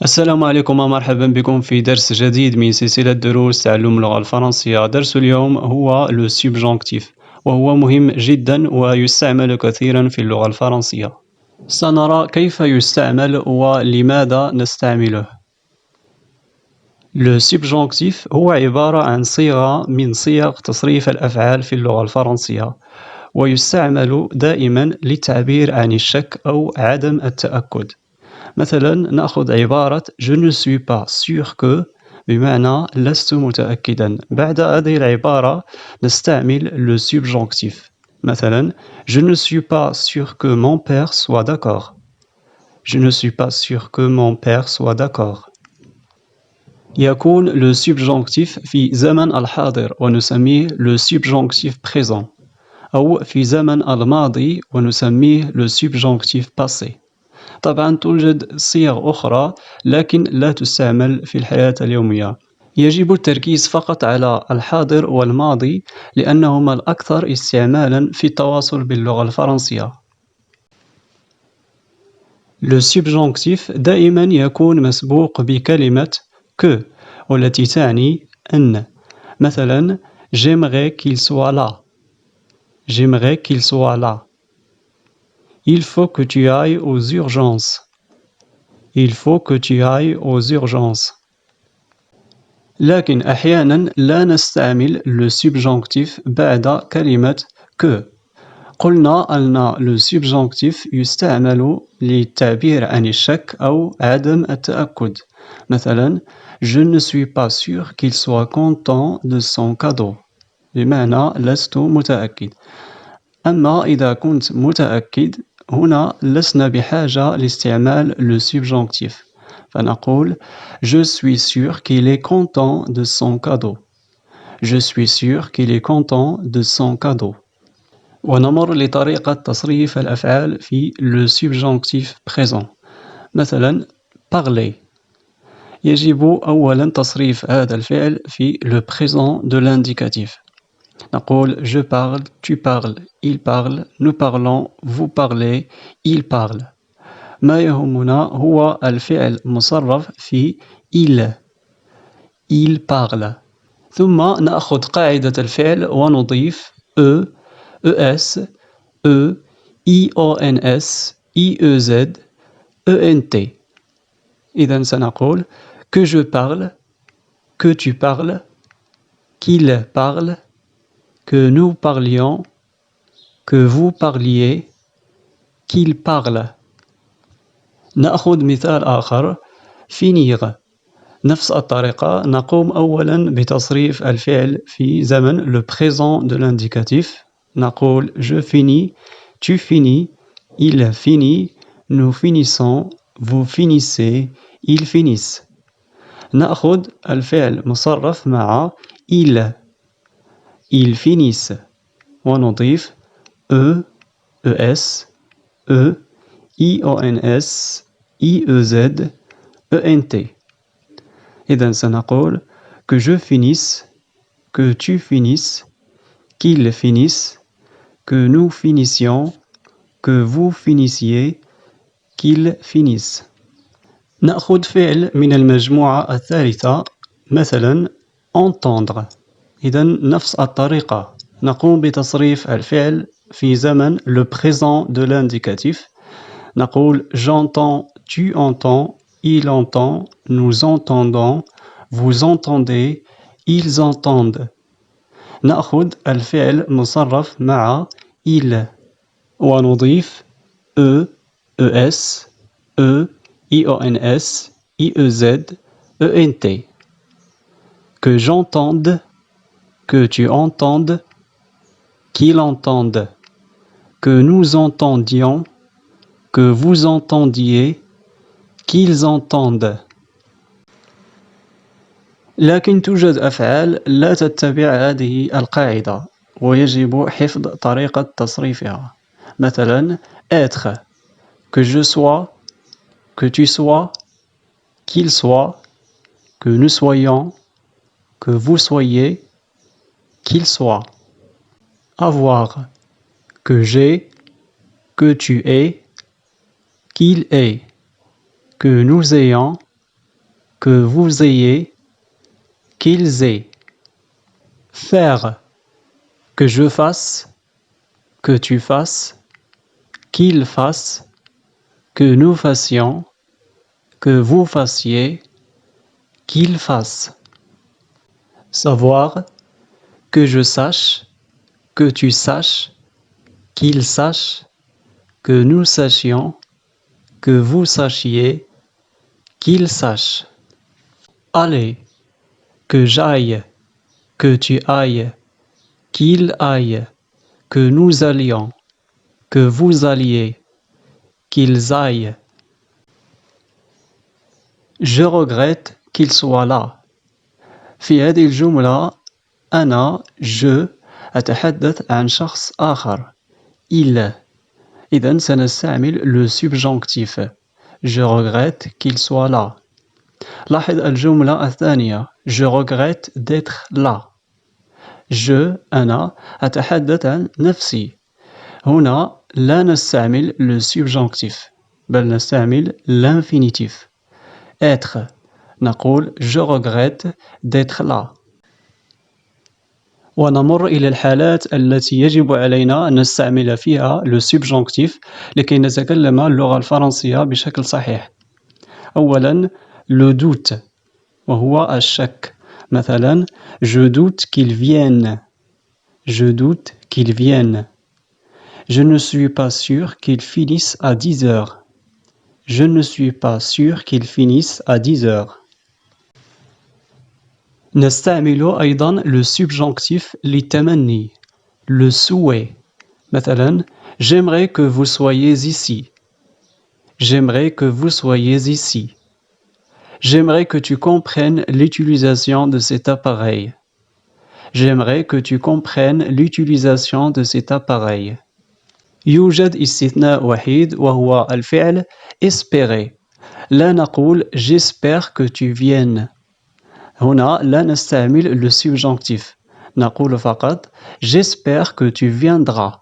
السلام عليكم ومرحبا بكم في درس جديد من سلسلة دروس تعلم اللغة الفرنسية. درس اليوم هو لو سبجونكتيف، وهو مهم جدا ويستعمل كثيرا في اللغة الفرنسية. سنرى كيف يستعمل ولماذا نستعمله. لو سبجونكتيف هو عبارة عن صيغة من صيغ تصريف الأفعال في اللغة الفرنسية، ويستعمل دائما للتعبير عن الشك أو عدم التأكد. مثلا نأخذ عبارة je ne suis pas sûr que، بمعنى لست متأكدا. بعد هذه العبارة نستعمل le subjonctif. مثلا je ne suis pas sûr que mon père soit d'accord. Je ne suis pas sûr que mon père soit d'accord. يكون le subjonctif في زمن الحاضر ونسميه le subjonctif présent، أو في زمن الماضي ونسميه le subjonctif passé. طبعا توجد صيغ أخرى لكن لا تستعمل في الحياة اليومية. يجب التركيز فقط على الحاضر والماضي لأنهما الأكثر استعمالا في التواصل باللغة الفرنسية. Le subjonctif دائما يكون مسبوق بكلمة que، والتي تعني أن. مثلا j'aimerais qu'il soit là. J'aimerais qu'il soit là. Il faut que tu ailles aux urgences. Il faut que tu ailles aux urgences. لكن أحيانا لا نستعمل le subjonctif بعد كلمة que. قلنا أن le subjonctif يستعمل للتعبير عن الشك أو عدم التأكد. مثلا je ne suis pas sûr qu'il soit content de son cadeau، بمعنى لست متأكد. أما إذا كنت متأكد، هنا لسنا بحاجة لاستعمال le subjonctif، فنقول je suis sûr qu'il est content de son cadeau. Je suis sûr qu'il est content de son cadeau. ونمر لطريقة تصريف الأفعال في le subjonctif présent. مثلا parler، يجب أولا تصريف هذا الفعل في le présent de l'indicatif. نقول je parle, tu parles, il parle, nous parlons, vous parlez, il parle. ما يهمنا هو الفعل مصرف في il parle. ثم نأخذ قاعدة الفعل ونضيف es, ions, iez, ent. إذن سنقول que je parle, que tu parles, qu'il parle, que nous parlions, que vous parliez, qu'il parle. نأخذ مثال آخر finir. نفس الطريقة نقوم أولا بتصريف الفعل في زمن le présent de l'indicatif. نقول je finis, tu finis, il finit, nous finissons, vous finissez, ils finissent. نأخذ الفعل مصرف مع ils finissent ونضيف es, ions, iez, ent. إذن سنقول que je finisse, que tu finisses, qu'ils finissent, que nous finissions, que vous finissiez, qu'ils finissent. نأخذ فعل من المجموعة الثالثة، مثلا entendre. إذن نفس الطريقة نقوم بتصريف الفعل في زمن le présent de l'indicatif. نقول j'entends, tu entends, il entend, nous entendons, vous entendez, ils entendent. نأخذ الفعل مصرف مع il ونضيف es, ions, iez, ent. Que j'entende, que tu entendes, qu'il entende, que nous entendions, que vous entendiez, qu'ils entendent. لكن توجد أفعال لا تتبع هذه القاعدة ويجب حفظ طريقة تصريفها. مثلا être، que je sois, que tu sois, qu'il soit, que nous soyons, que vous soyez, qu'il soit. Avoir, que j'ai, que tu aies, qu'il ait, que nous ayons, que vous ayez, qu'ils aient. Faire, que je fasse, que tu fasses, qu'il fasse, que nous fassions, que vous fassiez, qu'il fasse. Savoir, que je sache, que tu saches, qu'il sache, que nous sachions, que vous sachiez, qu'il sache. Aller, que j'aille, que tu ailles, qu'il aille, que nous allions, que vous alliez, qu'ils aillent. Je regrette qu'il soit là. في هذه الجملة أنا je أتحدث عن شخص آخر il. إذن سنستعمل le subjonctif. Je regrette qu'il soit là. لاحظ الجملة الثانية je regrette d'être là. je أنا أتحدث عن نفسي. هنا لا نستعمل le subjonctif بل نستعمل l'infinitif. être نقول je regrette d'être là. ونمر إلى الحالات التي يجب علينا أن نستعمل فيها le subjonctif لكي نتكلم اللغة الفرنسية بشكل صحيح. أولاً le doute وهو الشك. مثلاً je doute qu'il vienne. Je doute qu'il vienne. Je ne suis pas sûr qu'il finisse à 10 heures. Je ne suis pas sûr qu'il finisse à 10 heures. نستعمل أيضاً le subjonctif للتمني. Le souhait. مثلاً j'aimerais que vous soyez ici. J'aimerais que vous soyez ici. J'aimerais que tu comprennes l'utilisation de cet appareil. J'aimerais que tu comprennes l'utilisation de cet appareil. يوجد استثناء وحيد وهو الفعل espérer. لا نقول j'espère que tu viennes. هنا لا نستعمل le subjonctif. نقول فقط j'espère que tu viendras.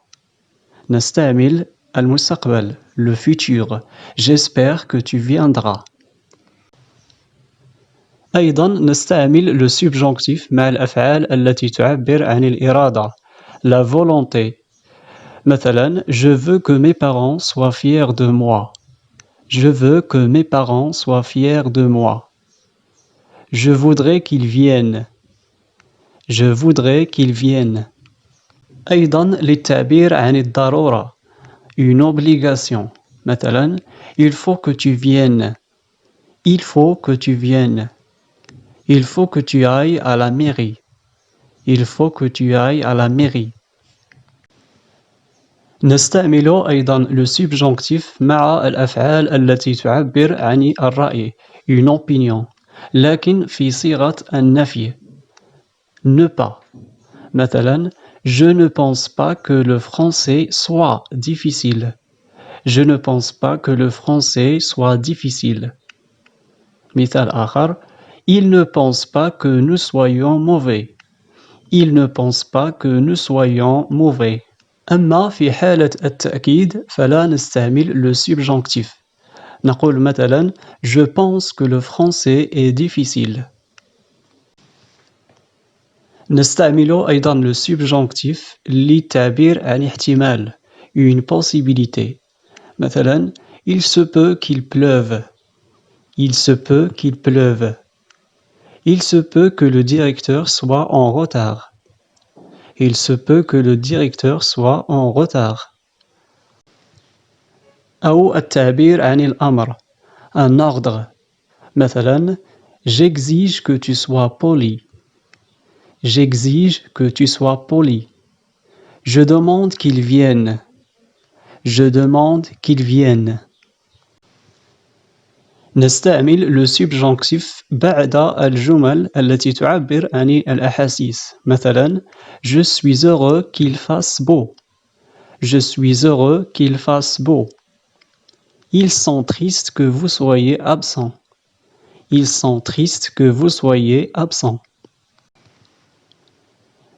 نستعمل المستقبل le futur. J'espère que tu viendras. أيضاً نستعمل le subjonctif مع الأفعال التي تعبر عن الإرادة. La volonté. مثلاً je veux que mes parents soient fiers de moi. Je veux que mes parents soient fiers de moi. Je voudrais qu'ils viennent. Je voudrais qu'ils viennent. أيضاً للتعبير عن الضرورة. Une obligation. مثلاً il faut que tu viennes. Il faut que tu viennes. Il faut que tu ailles à la mairie. Il faut que tu ailles à la mairie. نستعمل أيضاً le subjonctif مع الأفعال التي تعبر عن الرأي. Une opinion. لكن في صيغة النفي. Ne pas. مثلاً je ne pense pas que le français soit difficile. Je ne pense pas que le français soit difficile. مثال آخر il ne pense pas que nous soyons mauvais. Il ne pense pas que nous soyons mauvais. أما في حالة التأكيد فلا نستعمل le subjonctif. نقول مثلا je pense que le français est difficile. نستعمل أيضا le subjonctif للتعبير عن احتمال. Une possibilité. مثلا il se peut qu'il pleuve. Il se peut qu'il pleuve. Il se peut que le directeur soit en retard. Il se peut que le directeur soit en retard. أو التعبير عن الأمر. Un ordre. مثلا j'exige que tu sois poli. J'exige que tu sois poli. Je demande qu'il vienne. Je demande qu'il vienne. نستعمل le subjonctif بعد الجمل التي تعبر عن الأحاسيس. مثلا je suis heureux qu'il fasse beau. Je suis heureux qu'il fasse beau. Ils sont tristes que vous soyez absent. Ils sont tristes que vous soyez absent.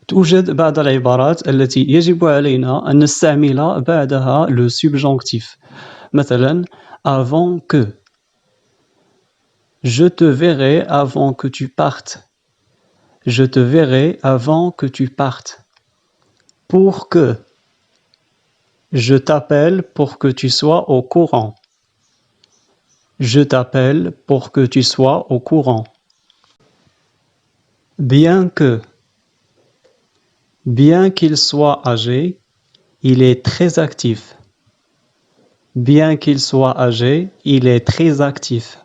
توجد بعض العبارات التي يجب علينا أن نستعمل بعدها le subjonctif. مثلا avant que. Je te verrai avant que tu partes. Je te verrai avant que tu partes. Pour que. Je t'appelle pour que tu sois au courant. Je t'appelle pour que tu sois au courant. Bien que. Bien qu'il soit âgé, il est très actif. Bien qu'il soit âgé, il est très actif.